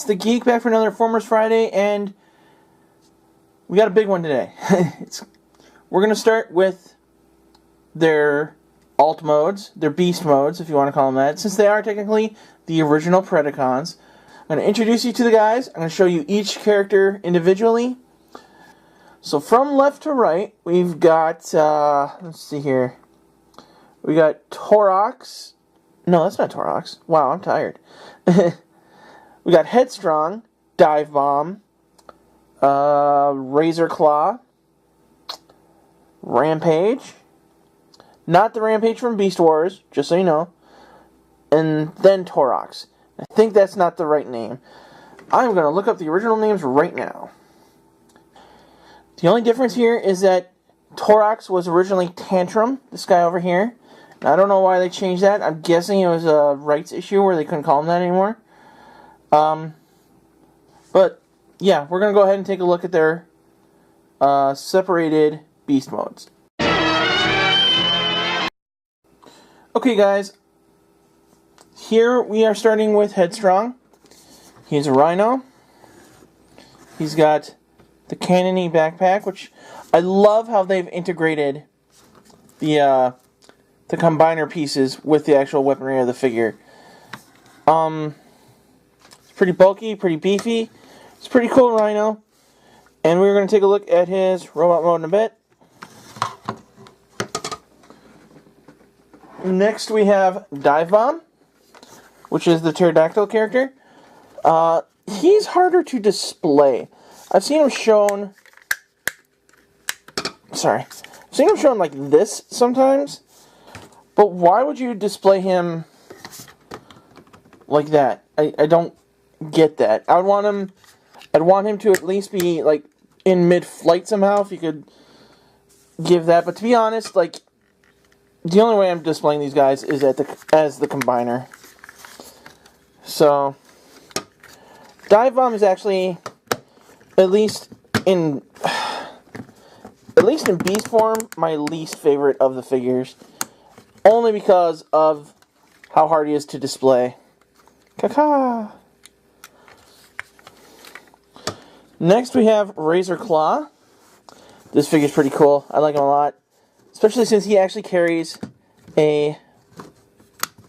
it's the Geek back for another Formers Friday, and we got a big one today. We're going to start with their alt modes, their beast modes, if you want to call them that, since they are technically the original Predacons. I'm going to introduce you to the guys. I'm going to show you each character individually. So from left to right, we've got, let's see here. We got Torox. No, that's not Torox. Wow, I'm tired. We got Headstrong, Divebomb, Razorclaw, Rampage. Not the Rampage from Beast Wars, just so you know. And then Torox. I think that's not the right name. I'm going to look up the original names right now. The only difference here is that Torox was originally Tantrum, this guy over here. And I don't know why they changed that. I'm guessing it was a rights issue where they couldn't call him that anymore. But, yeah, we're going to go ahead and take a look at their separated beast modes. Okay, guys. Here we are starting with Headstrong. He's a rhino. He's got the cannony backpack, which I love how they've integrated the combiner pieces with the actual weaponry of the figure. It's pretty bulky, pretty beefy. It's a pretty cool rhino. And we're going to take a look at his robot mode in a bit. Next we have Divebomb, which is the pterodactyl character. He's harder to display. I've seen him shown... Sorry. I've seen him shown like this sometimes. But why would you display him like that? I don't get that. I'd want him to at least be like in mid-flight somehow, if you could give that. But to be honest, like, the only way I'm displaying these guys is as the combiner. So, Divebomb is actually, at least in beast form, my least favorite of the figures. Only because of how hard he is to display. Caca! Next we have Razorclaw. This figure's pretty cool. I like him a lot. Especially since he actually carries a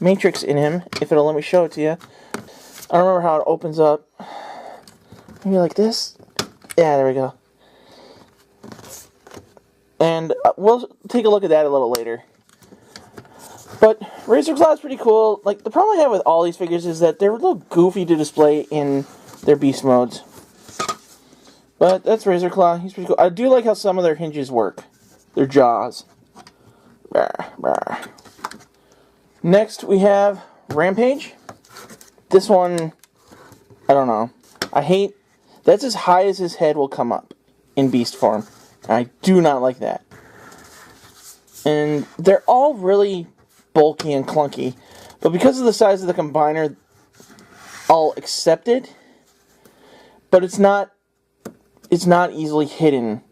Matrix in him, if it'll let me show it to you. I don't remember how it opens up. Maybe like this? Yeah, there we go. And we'll take a look at that a little later. But Razorclaw is pretty cool. Like, the problem I have with all these figures is that they're a little goofy to display in their beast modes. But that's Razorclaw. He's pretty cool. I do like how some of their hinges work. Their jaws. Next, we have Rampage. This one, I don't know. That's as high as his head will come up in beast form. I do not like that. And they're all really bulky and clunky. But because of the size of the combiner, I'll accept it. But it's not easily hidden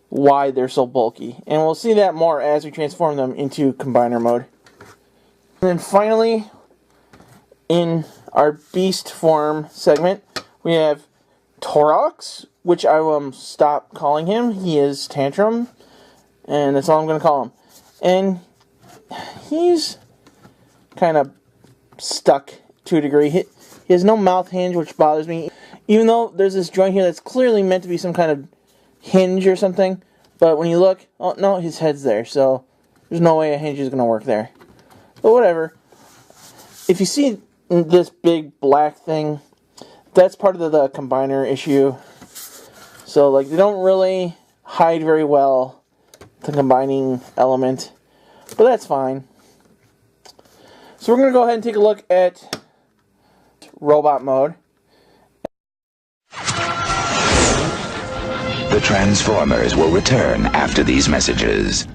why they're so bulky. And we'll see that more as we transform them into combiner mode. And then finally, in our beast form segment, we have Torox, which I will stop calling him. He is Tantrum, and that's all I'm going to call him. And he's kind of stuck to a degree. He has no mouth hinge, which bothers me. Even though there's this joint here that's clearly meant to be some kind of hinge or something. But when you look, oh no, his head's there. So there's no way a hinge is going to work there. But whatever. If you see this big black thing, that's part of the combiner issue. So like, they don't really hide very well the combining element. But that's fine. So we're going to go ahead and take a look at robot mode. The Transformers will return after these messages.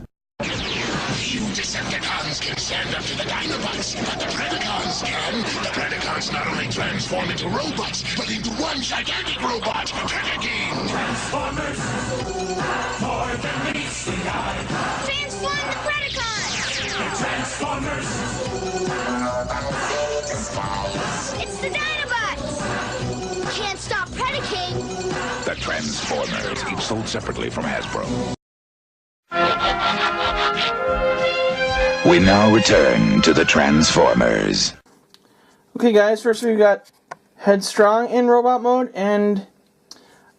You Decepticons can stand up to the Dinobots, but the Predacons can. The Predacons not only transform into robots, but into one gigantic robot, Predaking. Transformers, more than meets the eye. Transform the Predacons! The Transformers. It's the Dinobots! Transformers, each sold separately from Hasbro. We now return to the Transformers. Okay guys, first we've got Headstrong in robot mode, and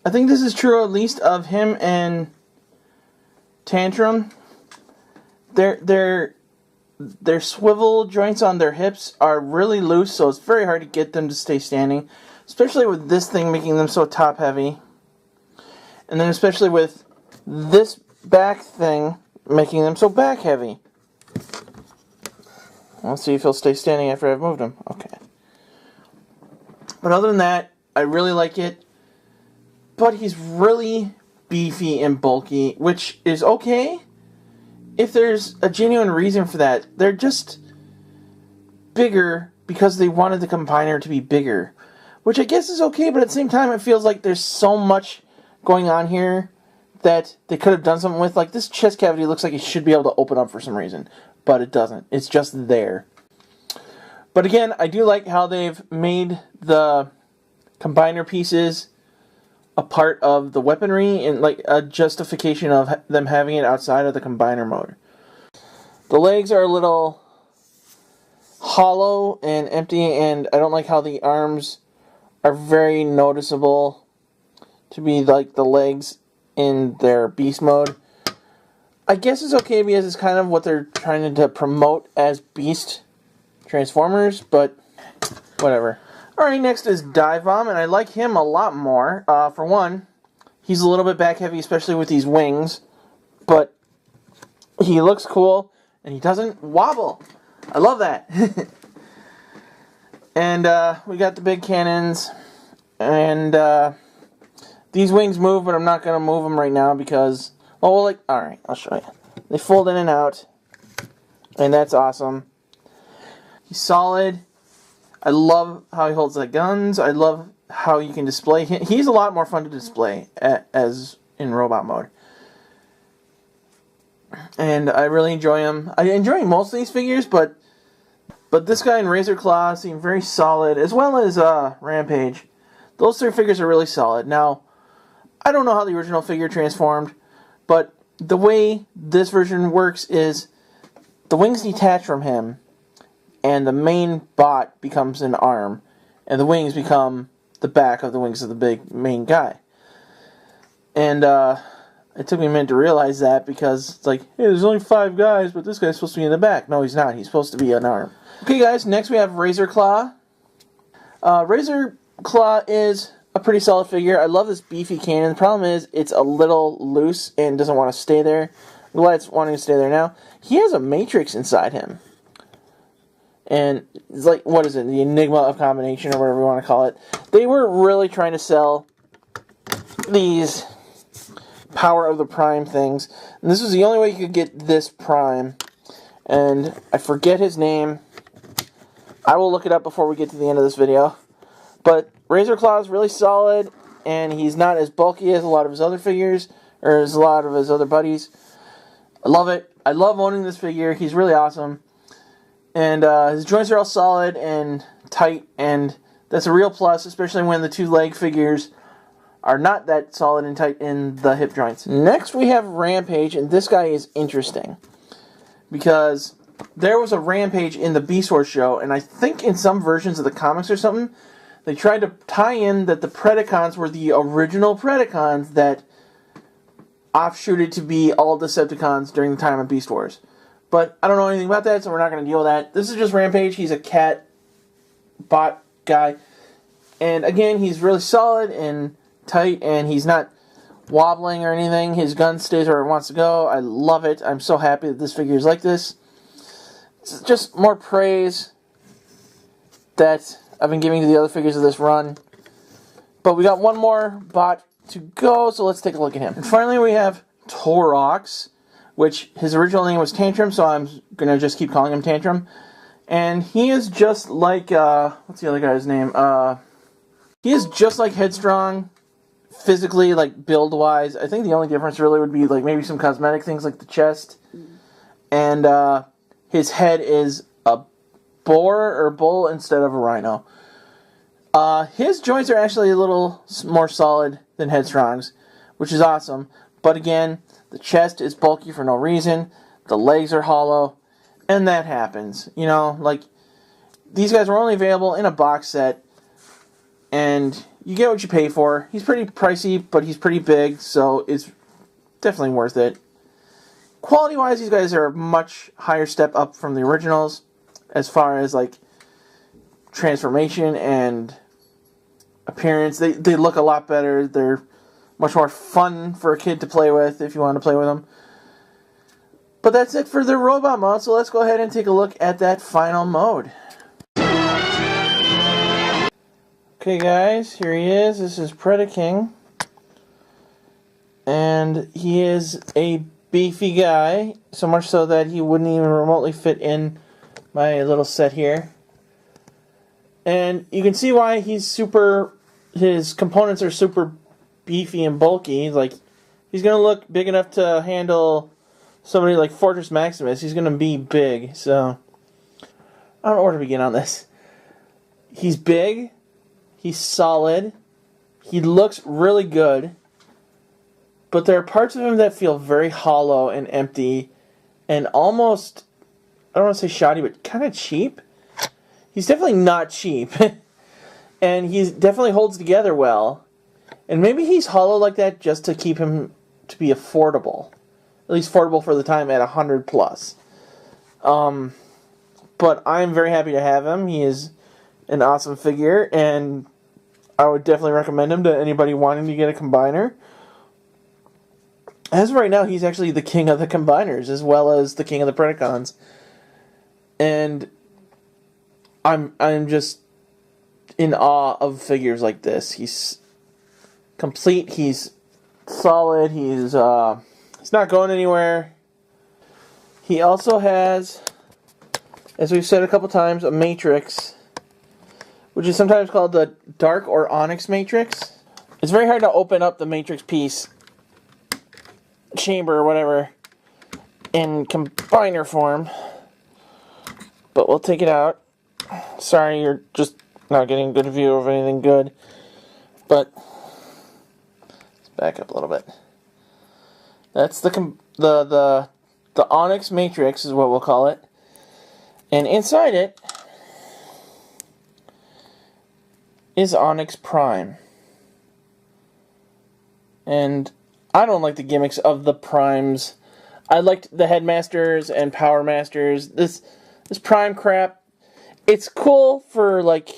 I think this is true at least of him and Tantrum. Their swivel joints on their hips are really loose, so it's very hard to get them to stay standing, especially with this thing making them so top heavy. And then especially with this back thing making them so back heavy. Let's see if he'll stay standing after I've moved him. Okay. But other than that, I really like it. But he's really beefy and bulky, which is okay if there's a genuine reason for that. They're just bigger because they wanted the combiner to be bigger, which I guess is okay, but at the same time it feels like there's so much going on here that they could have done something with. Like, this chest cavity looks like it should be able to open up for some reason, but it doesn't. It's just there. But again, I do like how they've made the combiner pieces a part of the weaponry and like a justification of them having it outside of the combiner mode. The legs are a little hollow and empty, and I don't like how the arms are very noticeable to be like the legs in their beast mode. I guess it's okay because it's kind of what they're trying to promote as beast Transformers, but whatever. Alright, next is Divebomb, and I like him a lot more. For one, he's a little bit back heavy, especially with these wings, but he looks cool, and he doesn't wobble. I love that. And we got the big cannons, and these wings move, but I'm not going to move them right now because, oh, well, like, alright, I'll show you. They fold in and out, and that's awesome. He's solid. I love how he holds the guns. I love how you can display him. He's a lot more fun to display as in robot mode. And I really enjoy him. I enjoy most of these figures, but this guy in Razorclaw seem very solid, as well as Rampage. Those three figures are really solid. Now, I don't know how the original figure transformed, but the way this version works is the wings detach from him, and the main bot becomes an arm, and the wings become the back of the wings of the big main guy. And it took me a minute to realize that, because it's like, hey, there's only 5 guys, but this guy's supposed to be in the back. No, he's not. He's supposed to be an arm. Okay, guys, next we have Razorclaw. Razorclaw is a pretty solid figure. I love this beefy cannon. The problem is it's a little loose and doesn't want to stay there. I'm glad it's wanting to stay there now. He has a matrix inside him. And it's like, what is it? The Enigma of Combination, or whatever you want to call it. They were really trying to sell these Power of the Prime things. And this was the only way you could get this Prime. And I forget his name. I will look it up before we get to the end of this video. But Razorclaw is really solid, and he's not as bulky as a lot of his other figures, or as a lot of his other buddies. I love it. I love owning this figure. He's really awesome. And his joints are all solid and tight, and that's a real plus, especially when the 2 leg figures are not that solid and tight in the hip joints. Next we have Rampage, and this guy is interesting, because there was a Rampage in the Beast Wars show, and I think in some versions of the comics or something, they tried to tie in that the Predacons were the original Predacons that offshooted to be all Decepticons during the time of Beast Wars. But I don't know anything about that, so we're not going to deal with that. This is just Rampage. He's a cat bot guy. And again, he's really solid and tight, and he's not wobbling or anything. His gun stays where it wants to go. I love it. I'm so happy that this figure is like this. It's just more praise that I've been giving to the other figures of this run. But we got one more bot to go, so let's take a look at him. And finally, we have Torox, which his original name was Tantrum, so I'm going to just keep calling him Tantrum. And he is just like, what's the other guy's name? He is just like Headstrong, physically, like build-wise. I think the only difference really would be like maybe some cosmetic things like the chest. And his head is a boar or bull instead of a rhino. His joints are actually a little more solid than Headstrong's, which is awesome. But again, the chest is bulky for no reason. The legs are hollow. And that happens. You know, like, these guys were only available in a box set. And you get what you pay for. He's pretty pricey, but he's pretty big, so it's definitely worth it. Quality-wise, these guys are a much higher step up from the originals, as far as, like, transformation and appearance. They look a lot better. They're much more fun for a kid to play with, if you want to play with them. But that's it for the robot mode, so let's go ahead and take a look at that final mode. Okay guys, here he is. This is Predaking. And he is a beefy guy, so much so that he wouldn't even remotely fit in my little set here. And you can see why his components are super beefy and bulky. Like, he's going to look big enough to handle somebody like Fortress Maximus. He's going to be big, so I don't know where to begin on this. He's big. He's solid. He looks really good. But there are parts of him that feel very hollow and empty and almost, I don't want to say shoddy, but kind of cheap. He's definitely not cheap. And he definitely holds together well. And maybe he's hollow like that just to keep him to be affordable. At least affordable for the time at $100 plus. But I'm very happy to have him. He is an awesome figure, and I would definitely recommend him to anybody wanting to get a combiner. As of right now, he's actually the king of the combiners, as well as the king of the Predacons. And I'm just in awe of figures like this. He's complete, he's solid, he's not going anywhere. He also has, as we've said a couple times, a Matrix, which is sometimes called the Dark or Onyx Matrix. It's very hard to open up the Matrix piece, chamber or whatever, in combiner form. But we'll take it out. Sorry, you're just not getting a good view of anything good. But let's back up a little bit. That's the Onyx Matrix is what we'll call it. And inside it is Onyx Prime. And I don't like the gimmicks of the Primes. I liked the Headmasters and Power Masters. This Prime crap, it's cool for, like,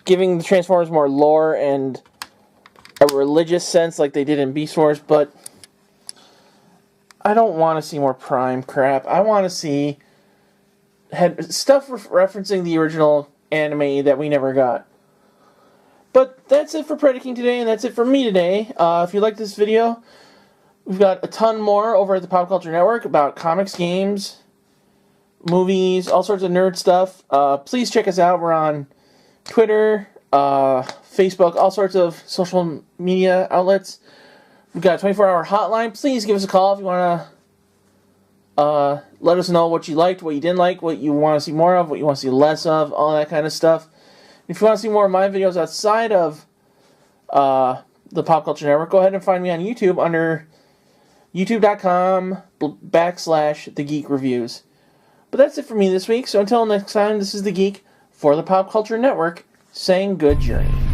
giving the Transformers more lore and a religious sense like they did in Beast Wars, but I don't want to see more Prime crap. I want to see stuff referencing the original anime that we never got. But that's it for Predaking today, and that's it for me today. If you like this video, we've got a ton more over at the Pop Culture Network about comics, games, movies, all sorts of nerd stuff. Please check us out. We're on Twitter, Facebook, all sorts of social media outlets. We've got a 24-hour hotline. Please give us a call if you want to let us know what you liked, what you didn't like, what you want to see more of, what you want to see less of, all that kind of stuff. If you want to see more of my videos outside of the Pop Culture Network, go ahead and find me on YouTube under youtube.com/TheGeekReviews. But that's it for me this week, so until next time, this is The Geek for the Pop Culture Network, saying good journey.